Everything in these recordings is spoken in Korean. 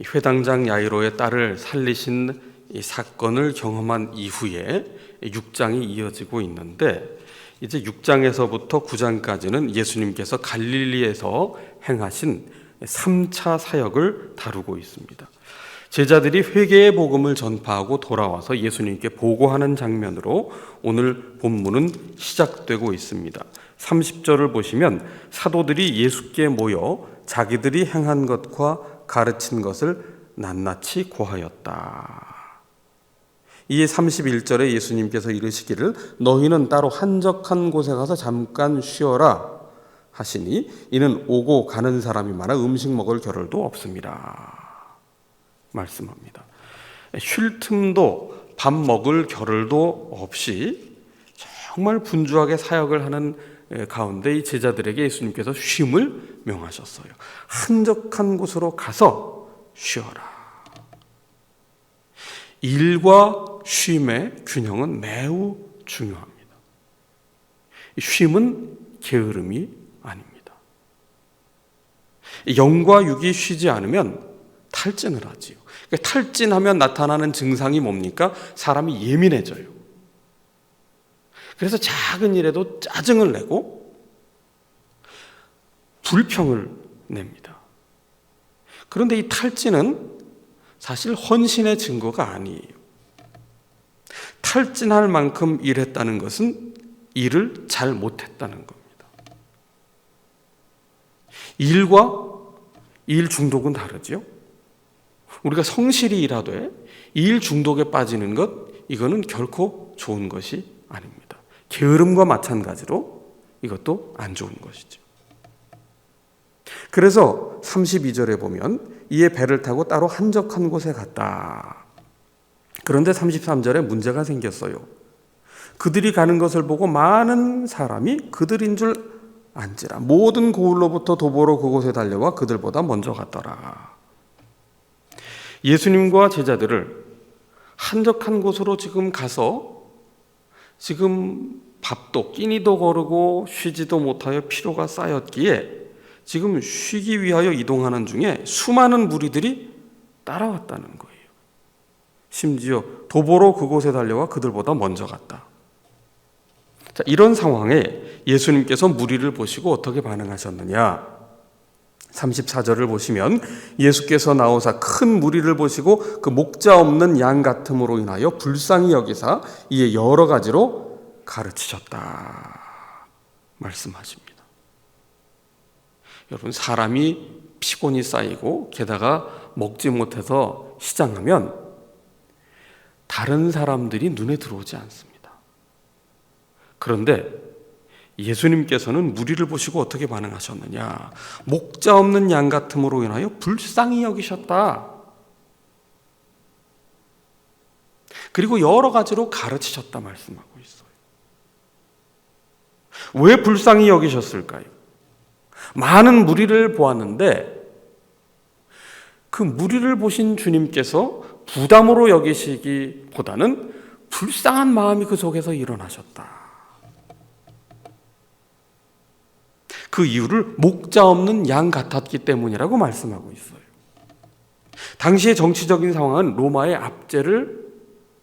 회당장 야이로의 딸을 살리신 이 사건을 경험한 이후에 6장이 이어지고 있는데, 이제 6장에서부터 9장까지는 예수님께서 갈릴리에서 행하신 3차 사역을 다루고 있습니다. 제자들이 회개의 복음을 전파하고 돌아와서 예수님께 보고하는 장면으로 오늘 본문은 시작되고 있습니다. 30절을 보시면 사도들이 예수께 모여 자기들이 행한 것과 가르친 것을 낱낱이 고하였다. 이에 31절에 예수님께서 이르시기를 너희는 따로 한적한 곳에 가서 잠깐 쉬어라 하시니 이는 오고 가는 사람이 많아 음식 먹을 겨를도 없습니다 말씀합니다. 쉴 틈도 밥 먹을 겨를도 없이 정말 분주하게 사역을 하는 가운데 이 제자들에게 예수님께서 쉼을 명하셨어요. 한적한 곳으로 가서 쉬어라. 일과 쉼의 균형은 매우 중요합니다. 쉼은 게으름이 아닙니다. 영과 육이 쉬지 않으면 탈진을 하지요. 탈진하면 나타나는 증상이 뭡니까? 사람이 예민해져요. 그래서 작은 일에도 짜증을 내고 불평을 냅니다. 그런데 이 탈진은 사실 헌신의 증거가 아니에요. 탈진할 만큼 일했다는 것은 일을 잘 못했다는 겁니다. 일과 일 중독은 다르죠. 우리가 성실히 일하되 일 중독에 빠지는 것, 이거는 결코 좋은 것이 아닙니다. 게으름과 마찬가지로 이것도 안 좋은 것이죠. 그래서 32절에 보면 이에 배를 타고 따로 한적한 곳에 갔다. 그런데 33절에 문제가 생겼어요. 그들이 가는 것을 보고 많은 사람이 그들인 줄 안지라 모든 고을로부터 도보로 그곳에 달려와 그들보다 먼저 갔더라. 예수님과 제자들을 한적한 곳으로 지금 가서 지금 밥도 끼니도 거르고 쉬지도 못하여 피로가 쌓였기에 지금 쉬기 위하여 이동하는 중에 수많은 무리들이 따라왔다는 거예요. 심지어 도보로 그곳에 달려와 그들보다 먼저 갔다. 자, 이런 상황에 예수님께서 무리를 보시고 어떻게 반응하셨느냐? 34절을 보시면 예수께서 나오사 큰 무리를 보시고 그 목자 없는 양 같음으로 인하여 불쌍히 여기사 이에 여러 가지로 가르치셨다 말씀하십니다. 여러분, 사람이 피곤이 쌓이고 게다가 먹지 못해서 시장하면 다른 사람들이 눈에 들어오지 않습니다. 그런데 예수님께서는 무리를 보시고 어떻게 반응하셨느냐? 목자 없는 양 같음으로 인하여 불쌍히 여기셨다. 그리고 여러 가지로 가르치셨다 말씀하고 있어요. 왜 불쌍히 여기셨을까요? 많은 무리를 보았는데 그 무리를 보신 주님께서 부담으로 여기시기보다는 불쌍한 마음이 그 속에서 일어나셨다. 그 이유를 목자 없는 양 같았기 때문이라고 말씀하고 있어요. 당시의 정치적인 상황은 로마의 압제를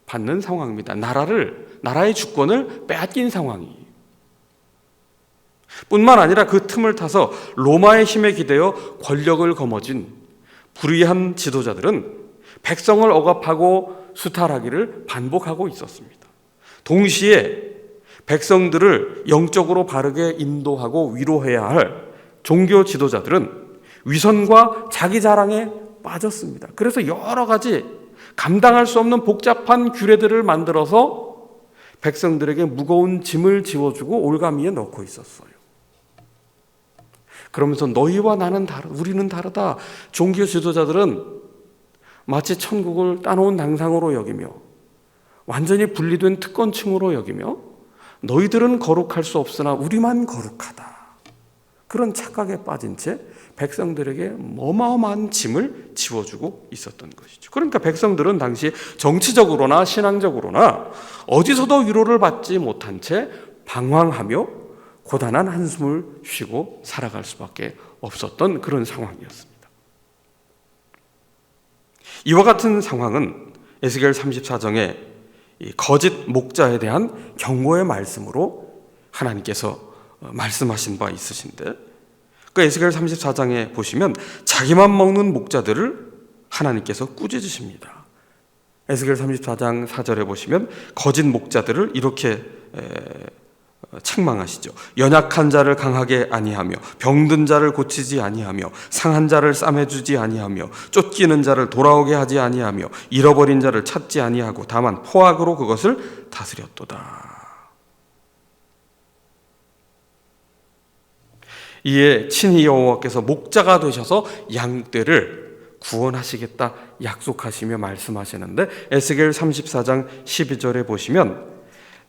받는 상황입니다. 나라의 주권을 빼앗긴 상황이에요. 뿐만 아니라 그 틈을 타서 로마의 힘에 기대어 권력을 거머쥔 불의한 지도자들은 백성을 억압하고 수탈하기를 반복하고 있었습니다. 동시에 백성들을 영적으로 바르게 인도하고 위로해야 할 종교 지도자들은 위선과 자기 자랑에 빠졌습니다. 그래서 여러 가지 감당할 수 없는 복잡한 규례들을 만들어서 백성들에게 무거운 짐을 지워주고 올가미에 넣고 있었어요. 그러면서 너희와 나는 우리는 다르다. 종교 지도자들은 마치 천국을 따놓은 당상으로 여기며 완전히 분리된 특권층으로 여기며 너희들은 거룩할 수 없으나 우리만 거룩하다. 그런 착각에 빠진 채 백성들에게 어마어마한 짐을 지워주고 있었던 것이죠. 그러니까 백성들은 당시 정치적으로나 신앙적으로나 어디서도 위로를 받지 못한 채 방황하며 고단한 한숨을 쉬고 살아갈 수밖에 없었던 그런 상황이었습니다. 이와 같은 상황은 에스겔 34장의 거짓 목자에 대한 경고의 말씀으로 하나님께서 말씀하신 바 있으신데, 그 에스겔 34장에 보시면 자기만 먹는 목자들을 하나님께서 꾸짖으십니다. 에스겔 34장 4절에 보시면 거짓 목자들을 이렇게 책망하시죠. 연약한 자를 강하게 아니하며 병든 자를 고치지 아니하며 상한 자를 싸매주지 아니하며 쫓기는 자를 돌아오게 하지 아니하며 잃어버린 자를 찾지 아니하고 다만 포악으로 그것을 다스렸도다. 이에 친히 여호와께서 목자가 되셔서 양떼를 구원하시겠다 약속하시며 말씀하시는데, 에스겔 34장 12절에 보시면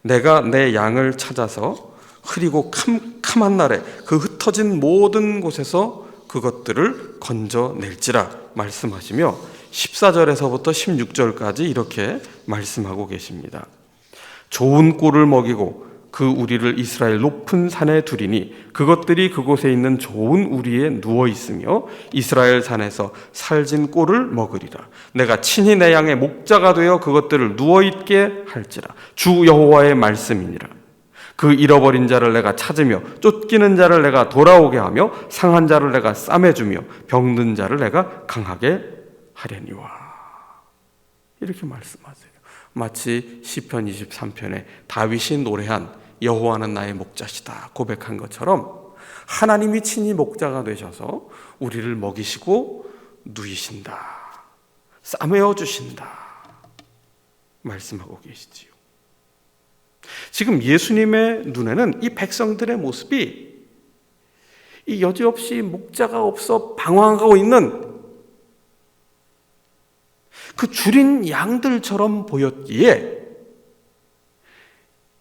내가 내 양을 찾아서 흐리고 캄캄한 날에 그 흩어진 모든 곳에서 그것들을 건져낼지라 말씀하시며 14절에서부터 16절까지 이렇게 말씀하고 계십니다. 좋은 꿀을 먹이고 그 우리를 이스라엘 높은 산에 두리니 그것들이 그곳에 있는 좋은 우리에 누워 있으며 이스라엘 산에서 살진 꿀을 먹으리라. 내가 친히 내 양의 목자가 되어 그것들을 누워 있게 할지라. 주 여호와의 말씀이니라. 그 잃어버린 자를 내가 찾으며 쫓기는 자를 내가 돌아오게 하며 상한 자를 내가 싸매주며 병든 자를 내가 강하게 하려니와. 이렇게 말씀하세요. 마치 시편 23편에 다윗이 노래한 여호와는 나의 목자시다 고백한 것처럼 하나님이 친히 목자가 되셔서 우리를 먹이시고 누이신다, 싸매어 주신다 말씀하고 계시지요. 지금 예수님의 눈에는 이 백성들의 모습이 이 여지없이 목자가 없어 방황하고 있는 그 줄인 양들처럼 보였기에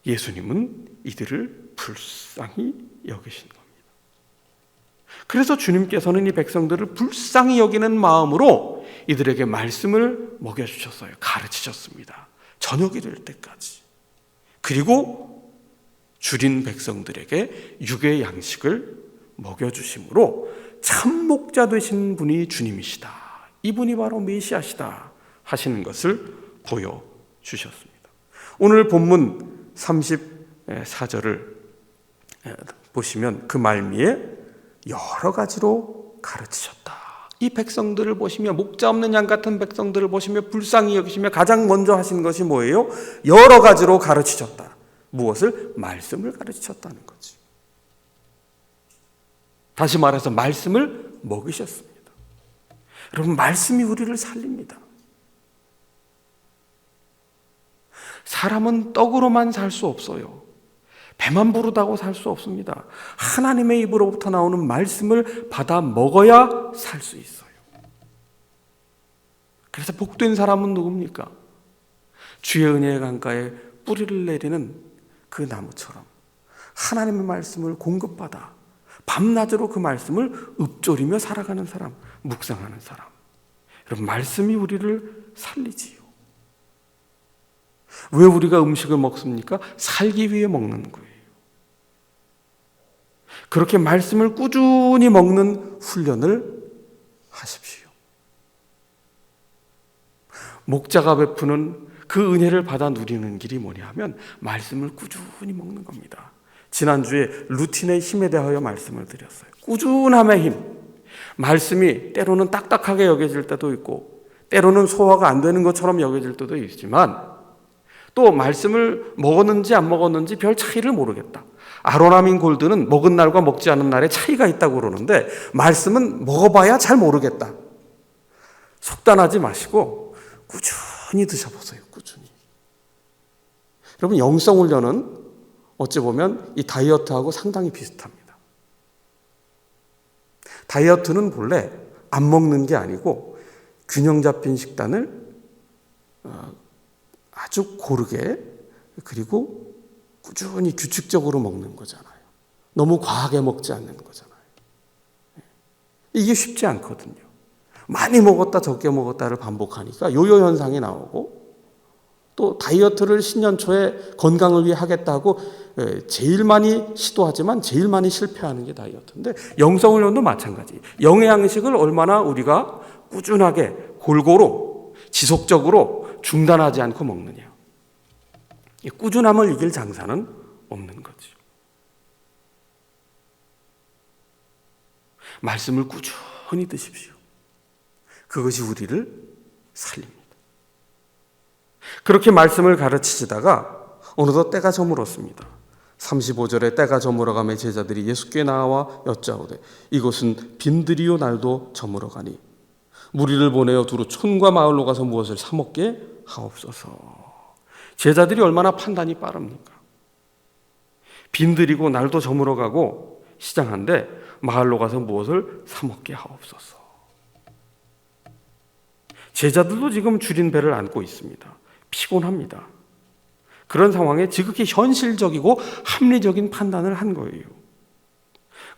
예수님은 이들을 불쌍히 여기신 겁니다. 그래서 주님께서는 이 백성들을 불쌍히 여기는 마음으로 이들에게 말씀을 먹여주셨어요. 가르치셨습니다. 저녁이 될 때까지. 그리고 줄인 백성들에게 육의 양식을 먹여주심으로 참 목자 되신 분이 주님이시다, 이분이 바로 메시아시다 하시는 것을 보여주셨습니다. 오늘 본문 34절을 보시면 그 말미에 여러 가지로 가르치셨다. 이 백성들을 보시며, 목자 없는 양 같은 백성들을 보시며 불쌍히 여기시며 가장 먼저 하신 것이 뭐예요? 여러 가지로 가르치셨다. 무엇을? 말씀을 가르치셨다는 거지. 다시 말해서 말씀을 먹이셨습니다. 여러분, 말씀이 우리를 살립니다. 사람은 떡으로만 살 수 없어요. 배만 부르다고 살 수 없습니다. 하나님의 입으로부터 나오는 말씀을 받아 먹어야 살 수 있어요. 그래서 복된 사람은 누굽니까? 주의 은혜의 강가에 뿌리를 내리는 그 나무처럼 하나님의 말씀을 공급받아 밤낮으로 그 말씀을 읊조리며 살아가는 사람, 묵상하는 사람. 여러분, 말씀이 우리를 살리지요. 왜 우리가 음식을 먹습니까? 살기 위해 먹는 거예요. 그렇게 말씀을 꾸준히 먹는 훈련을 하십시오. 목자가 베푸는 그 은혜를 받아 누리는 길이 뭐냐 하면 말씀을 꾸준히 먹는 겁니다. 지난주에 루틴의 힘에 대하여 말씀을 드렸어요. 꾸준함의 힘. 말씀이 때로는 딱딱하게 여겨질 때도 있고 때로는 소화가 안 되는 것처럼 여겨질 때도 있지만, 또 말씀을 먹었는지 안 먹었는지 별 차이를 모르겠다. 아로나민 골드는 먹은 날과 먹지 않은 날에 차이가 있다고 그러는데 말씀은 먹어봐야 잘 모르겠다. 속단하지 마시고 꾸준히 드셔보세요. 꾸준히. 여러분, 영성훈련은 어찌 보면 이 다이어트하고 상당히 비슷합니다. 다이어트는 본래 안 먹는 게 아니고 균형 잡힌 식단을 아주 고르게, 그리고 꾸준히 규칙적으로 먹는 거잖아요. 너무 과하게 먹지 않는 거잖아요. 이게 쉽지 않거든요. 많이 먹었다 적게 먹었다를 반복하니까 요요 현상이 나오고, 또 다이어트를 신년 초에 건강을 위해 하겠다고 제일 많이 시도하지만 제일 많이 실패하는 게 다이어트인데, 영성훈련도 마찬가지. 영양식을 얼마나 우리가 꾸준하게 골고루 지속적으로 중단하지 않고 먹느냐. 꾸준함을 이길 장사는 없는 거죠. 말씀을 꾸준히 드십시오. 그것이 우리를 살립니다. 그렇게 말씀을 가르치시다가 어느덧 때가 저물었습니다. 35절에 때가 저물어가며 제자들이 예수께 나와 여짜오되 이곳은 빈들이요 날도 저물어가니 무리를 보내어 두루 촌과 마을로 가서 무엇을 사 먹게 하옵소서. 제자들이 얼마나 판단이 빠릅니까? 빈들이고 날도 저물어가고 시장한데 마을로 가서 무엇을 사 먹게 하옵소서. 제자들도 지금 줄인 배를 안고 있습니다. 피곤합니다. 그런 상황에 지극히 현실적이고 합리적인 판단을 한 거예요.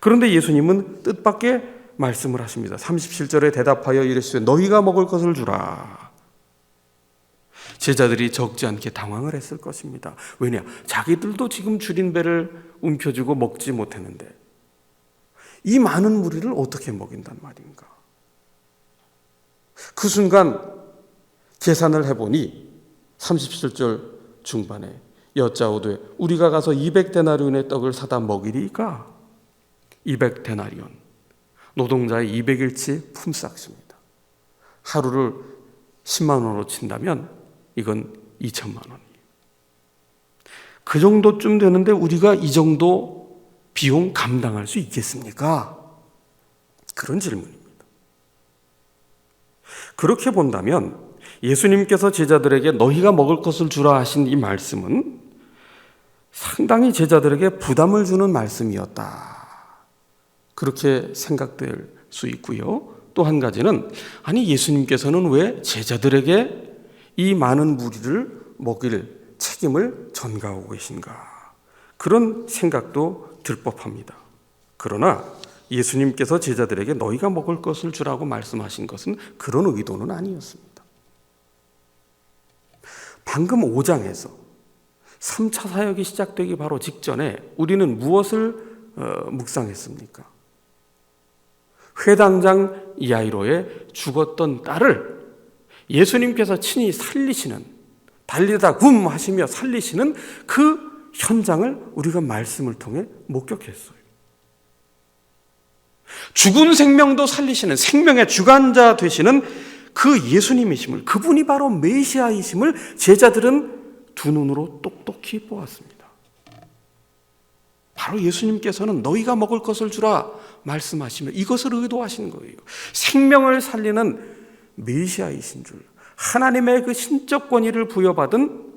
그런데 예수님은 뜻밖의 말씀을 하십니다. 37절에 대답하여 이르시되 너희가 먹을 것을 주라. 제자들이 적지 않게 당황을 했을 것입니다. 왜냐? 자기들도 지금 줄인 배를 움켜쥐고 먹지 못했는데 이 많은 무리를 어떻게 먹인단 말인가? 그 순간 계산을 해보니 37절 중반에 여짜오되 우리가 가서 200데나리온의 떡을 사다 먹이리까? 200데나리온 노동자의 200일치 품삯입니다. 하루를 10만 원으로 친다면 이건 2천만 원이에요. 그 정도쯤 되는데 우리가 이 정도 비용 감당할 수 있겠습니까? 그런 질문입니다. 그렇게 본다면 예수님께서 제자들에게 너희가 먹을 것을 주라 하신 이 말씀은 상당히 제자들에게 부담을 주는 말씀이었다. 그렇게 생각될 수 있고요. 또 한 가지는 아니 예수님께서는 왜 제자들에게 이 많은 무리를 먹일 책임을 전가하고 계신가? 그런 생각도 들 법합니다. 그러나 예수님께서 제자들에게 너희가 먹을 것을 주라고 말씀하신 것은 그런 의도는 아니었습니다. 방금 5장에서 3차 사역이 시작되기 바로 직전에 우리는 무엇을 묵상했습니까? 회당장 야이로의 죽었던 딸을 예수님께서 친히 살리시는, 달리다 굼 하시며 살리시는 그 현장을 우리가 말씀을 통해 목격했어요. 죽은 생명도 살리시는 생명의 주관자 되시는 그 예수님이심을, 그분이 바로 메시아이심을 제자들은 두 눈으로 똑똑히 보았습니다. 바로 예수님께서는 너희가 먹을 것을 주라 말씀하시며 이것을 의도하신 거예요. 생명을 살리는 메시아이신 줄, 하나님의 그 신적 권위를 부여받은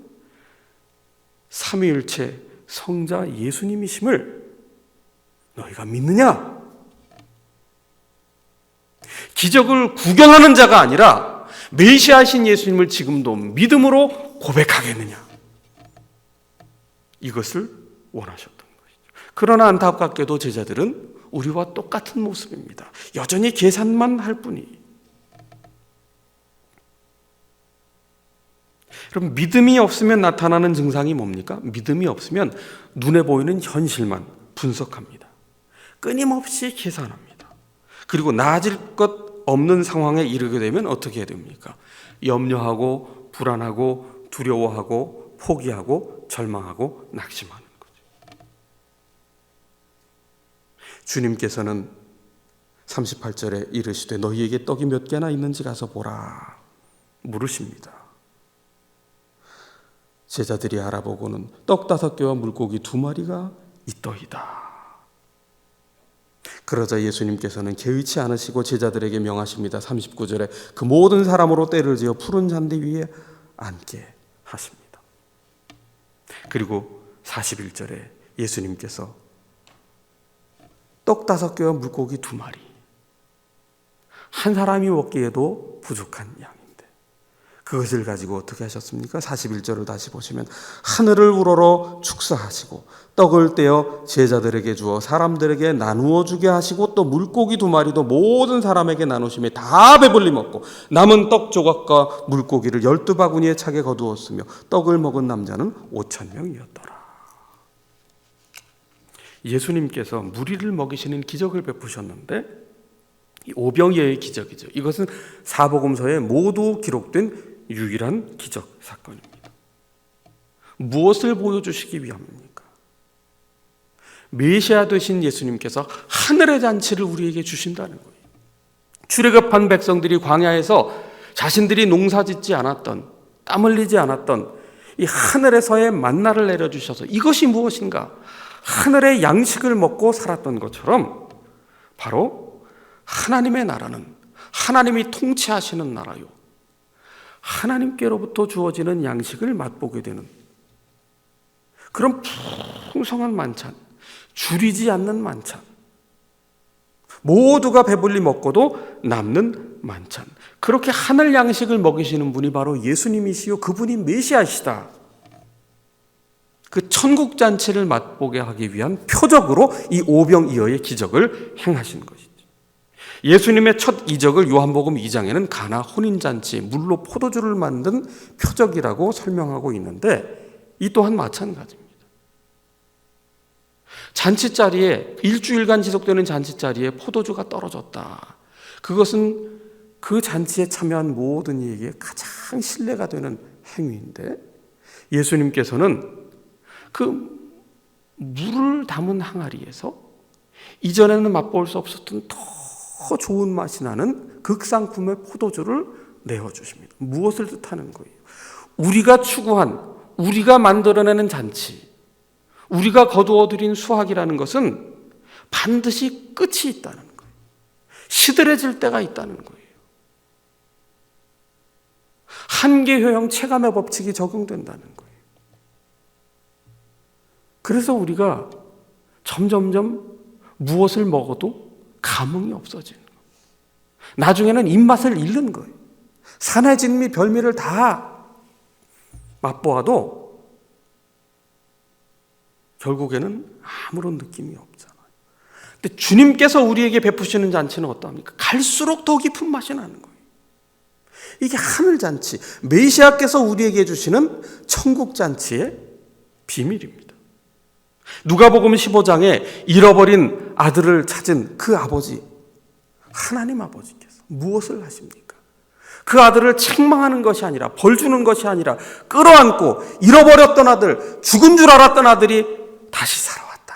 삼위일체 성자 예수님이심을 너희가 믿느냐? 기적을 구경하는 자가 아니라 메시아이신 예수님을 지금도 믿음으로 고백하겠느냐? 이것을 원하셨던 것이죠. 그러나 안타깝게도 제자들은 우리와 똑같은 모습입니다. 여전히 계산만 할 뿐이. 그럼 믿음이 없으면 나타나는 증상이 뭡니까? 믿음이 없으면 눈에 보이는 현실만 분석합니다. 끊임없이 계산합니다. 그리고 나아질 것 없는 상황에 이르게 되면 어떻게 해야 됩니까? 염려하고 불안하고 두려워하고 포기하고 절망하고 낙심하는 거죠. 주님께서는 38절에 이르시되 너희에게 떡이 몇 개나 있는지 가서 보라 물으십니다. 제자들이 알아보고는 떡 5개와 물고기 2마리가 있더이다. 그러자 예수님께서는 개의치 않으시고 제자들에게 명하십니다. 39절에 그 모든 사람으로 때를 지어 푸른 잔디 위에 앉게 하십니다. 그리고 41절에 예수님께서 떡 5개와 물고기 2마리, 한 사람이 먹기에도 부족한 양인데 그것을 가지고 어떻게 하셨습니까? 41절을 다시 보시면 하늘을 우러러 축사하시고 떡을 떼어 제자들에게 주어 사람들에게 나누어 주게 하시고 또 물고기 2마리도 모든 사람에게 나누시며 다 배불리 먹고 남은 떡 조각과 물고기를 12바구니에 차게 거두었으며 떡을 먹은 남자는 5,000명이었더라. 예수님께서 무리를 먹이시는 기적을 베푸셨는데 이 오병이어의 기적이죠. 이것은 사복음서에 모두 기록된 유일한 기적 사건입니다. 무엇을 보여주시기 위함입니까? 메시아 되신 예수님께서 하늘의 잔치를 우리에게 주신다는 거예요. 출애굽한 백성들이 광야에서 자신들이 농사짓지 않았던, 땀 흘리지 않았던 이 하늘에서의 만나를 내려주셔서 이것이 무엇인가? 하늘의 양식을 먹고 살았던 것처럼 바로 하나님의 나라는 하나님이 통치하시는 나라요, 하나님께로부터 주어지는 양식을 맛보게 되는 그런 풍성한 만찬, 줄이지 않는 만찬, 모두가 배불리 먹고도 남는 만찬, 그렇게 하늘 양식을 먹이시는 분이 바로 예수님이시요 그분이 메시아시다. 그 천국 잔치를 맛보게 하기 위한 표적으로 이 오병이어의 기적을 행하신 것이죠. 예수님의 첫 이적을 요한복음 2장에는 가나 혼인잔치, 물로 포도주를 만든 표적이라고 설명하고 있는데 이 또한 마찬가지입니다. 잔치자리에, 일주일간 지속되는 잔치자리에 포도주가 떨어졌다. 그것은 그 잔치에 참여한 모든 이에게 가장 신뢰가 되는 행위인데 예수님께서는 그 물을 담은 항아리에서 이전에는 맛볼 수 없었던 더 좋은 맛이 나는 극상품의 포도주를 내어주십니다. 무엇을 뜻하는 거예요? 우리가 추구한, 우리가 만들어내는 잔치, 우리가 거두어들인 수확이라는 것은 반드시 끝이 있다는 거예요. 시들해질 때가 있다는 거예요. 한계효용 체감의 법칙이 적용된다는 거예요. 그래서 우리가 점점점 무엇을 먹어도 감흥이 없어지는 거예요. 나중에는 입맛을 잃는 거예요. 산의 진미 별미를 다 맛보아도 결국에는 아무런 느낌이 없잖아요. 근데 주님께서 우리에게 베푸시는 잔치는 어떠합니까? 갈수록 더 깊은 맛이 나는 거예요. 이게 하늘잔치, 메시아께서 우리에게 주시는 천국잔치의 비밀입니다. 누가복음 15장에 잃어버린 아들을 찾은 그 아버지, 하나님 아버지께서 무엇을 하십니까? 그 아들을 책망하는 것이 아니라, 벌 주는 것이 아니라 끌어안고 잃어버렸던 아들, 죽은 줄 알았던 아들이 다시 살아왔다.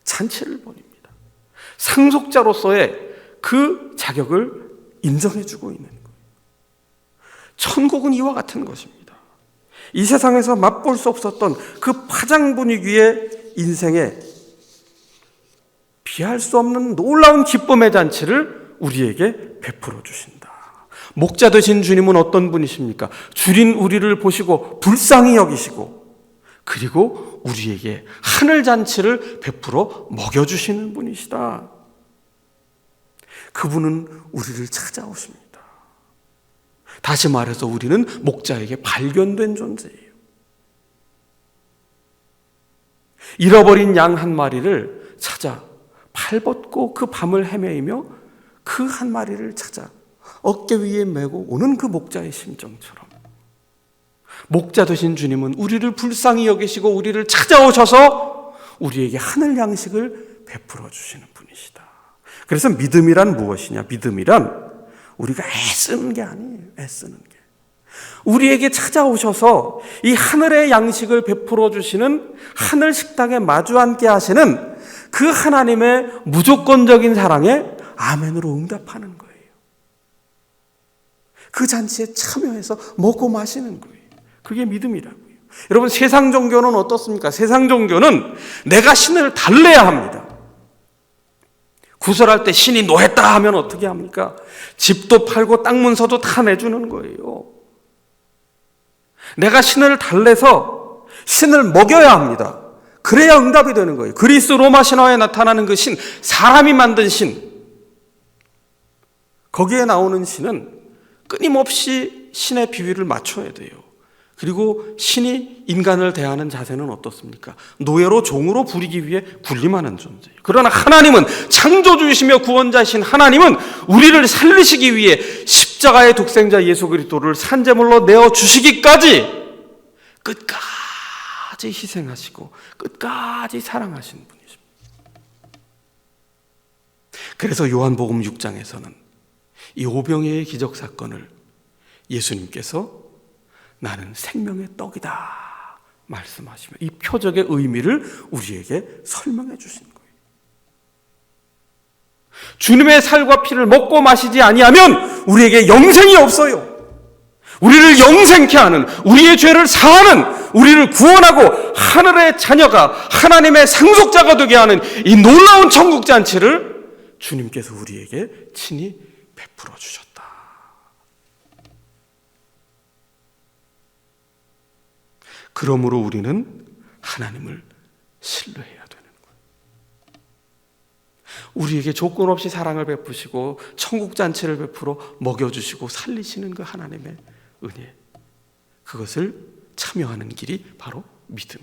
잔치를 벌입니다. 상속자로서의 그 자격을 인정해주고 있는 거예요. 천국은 이와 같은 것입니다. 이 세상에서 맛볼 수 없었던 그 파장 분위기의 인생에 비할 수 없는 놀라운 기쁨의 잔치를 우리에게 베풀어 주신다. 목자 되신 주님은 어떤 분이십니까? 줄인 우리를 보시고 불쌍히 여기시고 그리고 우리에게 하늘 잔치를 베풀어 먹여주시는 분이시다. 그분은 우리를 찾아오십니다. 다시 말해서 우리는 목자에게 발견된 존재예요. 잃어버린 양 한 마리를 찾아 발벗고 그 밤을 헤매이며 그 한 마리를 찾아 어깨 위에 메고 오는 그 목자의 심정처럼 목자 되신 주님은 우리를 불쌍히 여기시고 우리를 찾아오셔서 우리에게 하늘 양식을 베풀어 주시는 분이시다. 그래서 믿음이란 무엇이냐? 믿음이란 우리가 애쓰는 게 아니에요. 애쓰는 게. 우리에게 찾아오셔서 이 하늘의 양식을 베풀어 주시는 하늘 식탁에 마주 앉게 하시는 그 하나님의 무조건적인 사랑에 아멘으로 응답하는 거예요. 그 잔치에 참여해서 먹고 마시는 거예요. 그게 믿음이라고요. 여러분, 세상 종교는 어떻습니까? 세상 종교는 내가 신을 달래야 합니다. 구설할 때 신이 노했다 하면 어떻게 합니까? 집도 팔고 땅 문서도 다 내주는 거예요. 내가 신을 달래서 신을 먹여야 합니다. 그래야 응답이 되는 거예요. 그리스 로마 신화에 나타나는 그 신, 사람이 만든 신, 거기에 나오는 신은 끊임없이 신의 비위를 맞춰야 돼요. 그리고 신이 인간을 대하는 자세는 어떻습니까? 노예로 종으로 부리기 위해 군림하는 존재예요. 그러나 하나님은, 창조주이시며 구원자이신 하나님은 우리를 살리시기 위해 십자가의 독생자 예수 그리스도를 산제물로 내어주시기까지 끝까지 희생하시고 끝까지 사랑하신 분이십니다. 그래서 요한복음 6장에서는 이 오병이어의 기적 사건을 예수님께서 나는 생명의 떡이다 말씀하시며 이 표적의 의미를 우리에게 설명해 주신 거예요. 주님의 살과 피를 먹고 마시지 아니하면 우리에게 영생이 없어요. 우리를 영생케 하는, 우리의 죄를 사하는, 우리를 구원하고 하늘의 자녀가, 하나님의 상속자가 되게 하는 이 놀라운 천국 잔치를 주님께서 우리에게 친히 베풀어 주셨다. 그러므로 우리는 하나님을 신뢰해야 되는 거예요. 우리에게 조건 없이 사랑을 베푸시고 천국 잔치를 베풀어 먹여주시고 살리시는 그 하나님의 은혜, 그것을 참여하는 길이 바로 믿음.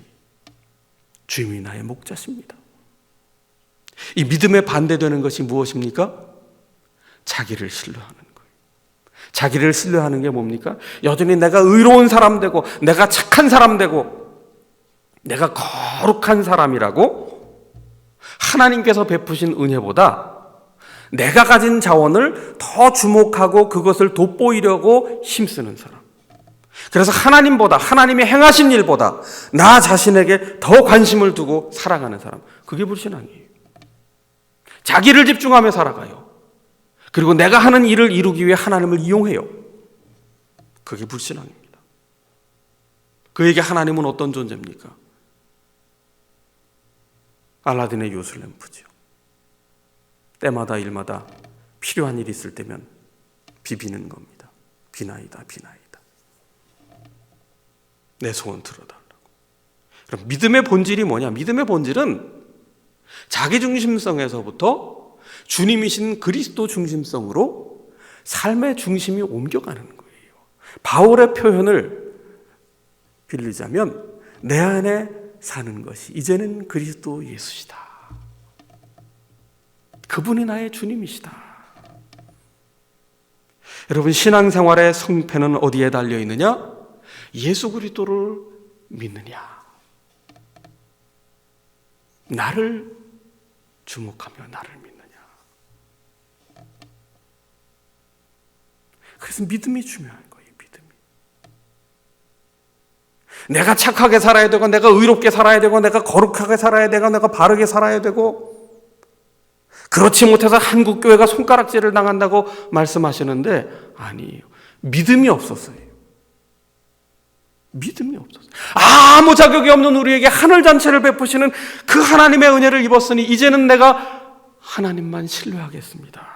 주님이 나의 목자십니다. 이 믿음에 반대되는 것이 무엇입니까? 자기를 신뢰하는 거예요. 자기를 신뢰하는 게 뭡니까? 여전히 내가 의로운 사람 되고 내가 착한 사람 되고 내가 거룩한 사람이라고 하나님께서 베푸신 은혜보다 내가 가진 자원을 더 주목하고 그것을 돋보이려고 힘쓰는 사람. 그래서 하나님보다, 하나님이 행하신 일보다 나 자신에게 더 관심을 두고 살아가는 사람. 그게 불신앙이에요. 자기를 집중하며 살아가요. 그리고 내가 하는 일을 이루기 위해 하나님을 이용해요. 그게 불신앙입니다. 그에게 하나님은 어떤 존재입니까? 알라딘의 요술램프죠. 때마다 일마다 필요한 일이 있을 때면 비비는 겁니다. 비나이다, 비나이다. 내 소원 들어달라고. 그럼 믿음의 본질이 뭐냐? 믿음의 본질은 자기중심성에서부터 주님이신 그리스도 중심성으로 삶의 중심이 옮겨가는 거예요. 바울의 표현을 빌리자면 내 안에 사는 것이 이제는 그리스도 예수시다. 그분이 나의 주님이시다. 여러분, 신앙생활의 성패는 어디에 달려 있느냐? 예수 그리스도를 믿느냐, 나를 주목하며 나를 믿느냐. 그래서 믿음이 중요한 거예요. 믿음이. 내가 착하게 살아야 되고, 내가 의롭게 살아야 되고, 내가 거룩하게 살아야 되고, 내가 바르게 살아야 되고, 그렇지 못해서 한국교회가 손가락질을 당한다고 말씀하시는데 아니에요. 믿음이 없었어요. 믿음이 없었어요. 아무 자격이 없는 우리에게 하늘 잔치를 베푸시는 그 하나님의 은혜를 입었으니 이제는 내가 하나님만 신뢰하겠습니다.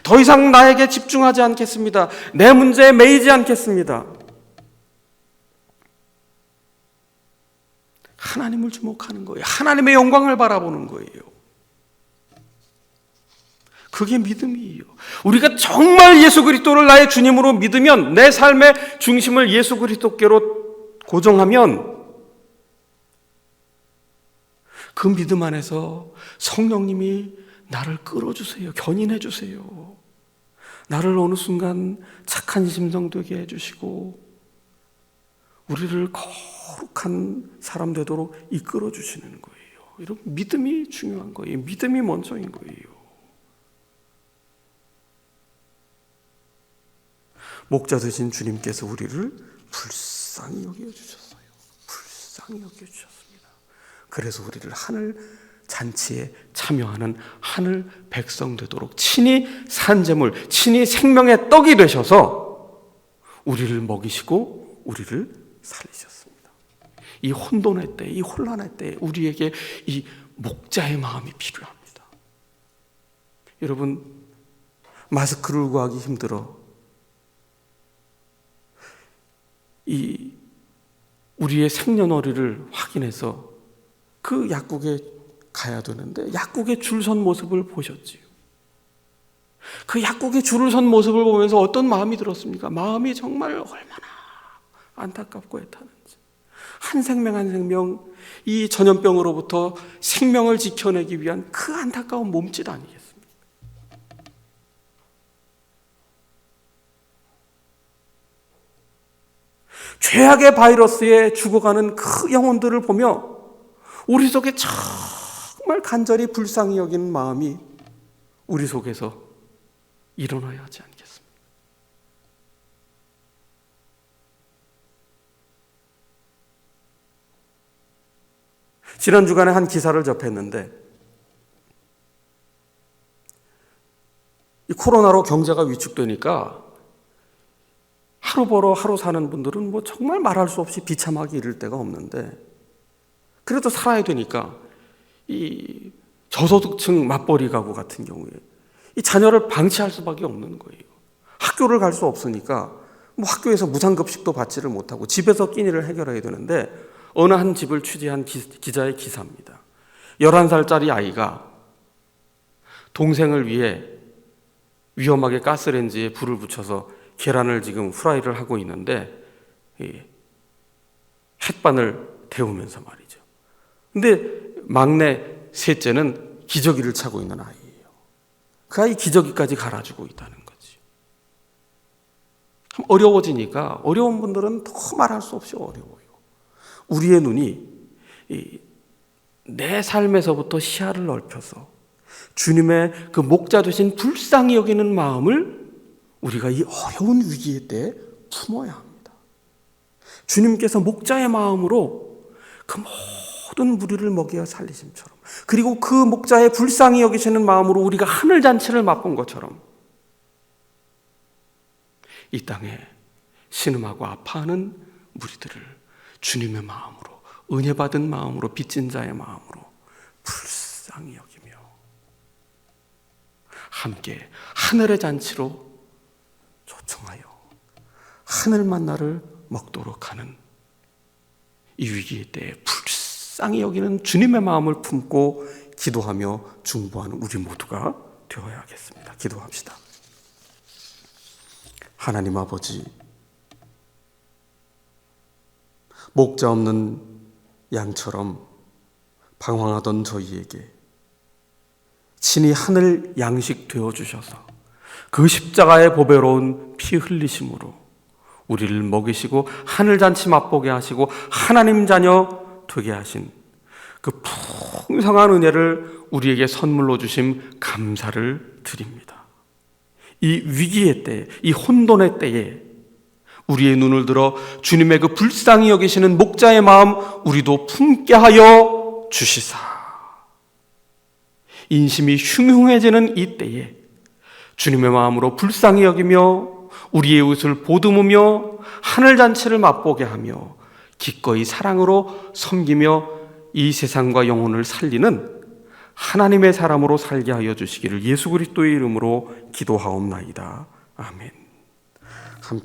더 이상 나에게 집중하지 않겠습니다. 내 문제에 매이지 않겠습니다. 하나님을 주목하는 거예요. 하나님의 영광을 바라보는 거예요. 그게 믿음이에요. 우리가 정말 예수 그리스도를 나의 주님으로 믿으면, 내 삶의 중심을 예수 그리스도께로 고정하면 그 믿음 안에서 성령님이 나를 끌어주세요. 견인해 주세요. 나를 어느 순간 착한 심성 되게 해주시고 우리를 거룩한 사람 되도록 이끌어 주시는 거예요. 여러분, 믿음이 중요한 거예요. 믿음이 먼저인 거예요. 목자 되신 주님께서 우리를 불쌍히 여겨주셨어요. 불쌍히 여겨주셨습니다. 그래서 우리를 하늘 잔치에 참여하는 하늘 백성 되도록 친히 산재물, 친히 생명의 떡이 되셔서 우리를 먹이시고 우리를 살리셨습니다. 이 혼돈의 때, 이 혼란의 때 우리에게 이 목자의 마음이 필요합니다. 여러분, 마스크를 구하기 힘들어 우리의 생년월일을 확인해서 그 약국에 가야 되는데 약국에 줄 선 모습을 보셨지요. 그 약국에 줄을 선 모습을 보면서 어떤 마음이 들었습니까? 마음이 정말 얼마나 안타깝고 애타는지. 한 생명 한 생명 이 전염병으로부터 생명을 지켜내기 위한 그 안타까운 몸짓 아니겠습니까? 죄악의 바이러스에 죽어가는 그 영혼들을 보며 우리 속에 정말 간절히 불쌍히 여기는 마음이 우리 속에서 일어나야 하지 않겠습니까? 지난 주간에 한 기사를 접했는데 이 코로나로 경제가 위축되니까 하루 벌어 하루 사는 분들은 뭐 정말 말할 수 없이 비참하게 이를 데가 없는데, 그래도 살아야 되니까 이 저소득층 맞벌이 가구 같은 경우에 이 자녀를 방치할 수밖에 없는 거예요. 학교를 갈 수 없으니까 뭐 학교에서 무상급식도 받지를 못하고 집에서 끼니를 해결해야 되는데, 어느 한 집을 취재한 기자의 기사입니다. 11살짜리 아이가 동생을 위해 위험하게 가스레인지에 불을 붙여서 계란을 지금 후라이를 하고 있는데 햇반을 데우면서 말이죠. 근데 막내 셋째는 기저귀를 차고 있는 아이예요. 그 아이 기저귀까지 갈아주고 있다는 거지. 참 어려워지니까 어려운 분들은 더 말할 수 없이 어려워요. 우리의 눈이 내 삶에서부터 시야를 넓혀서 주님의 그 목자 되신 불쌍히 여기는 마음을 우리가 이 어려운 위기의 때에 품어야 합니다. 주님께서 목자의 마음으로 그 모든 무리를 먹여 살리심처럼, 그리고 그 목자의 불쌍히 여기시는 마음으로 우리가 하늘잔치를 맛본 것처럼 이 땅에 신음하고 아파하는 무리들을 주님의 마음으로, 은혜 받은 마음으로, 빚진 자의 마음으로 불쌍히 여기며 함께 하늘의 잔치로 초청하여 하늘 만나를 먹도록 하는 이 위기의 때에 불쌍히 여기는 주님의 마음을 품고 기도하며 중보하는 우리 모두가 되어야겠습니다. 기도합시다. 하나님 아버지, 목자 없는 양처럼 방황하던 저희에게 친히 하늘 양식 되어주셔서 그 십자가의 보배로운 피 흘리심으로 우리를 먹이시고 하늘잔치 맛보게 하시고 하나님 자녀 되게 하신 그 풍성한 은혜를 우리에게 선물로 주심 감사를 드립니다. 이 위기의 때에, 이 혼돈의 때에 우리의 눈을 들어 주님의 그 불쌍히 여기시는 목자의 마음 우리도 품게 하여 주시사, 인심이 흉흉해지는 이 때에 주님의 마음으로 불쌍히 여기며 우리의 이웃을 보듬으며 하늘잔치를 맛보게 하며 기꺼이 사랑으로 섬기며 이 세상과 영혼을 살리는 하나님의 사람으로 살게 하여 주시기를 예수 그리스도의 이름으로 기도하옵나이다. 아멘.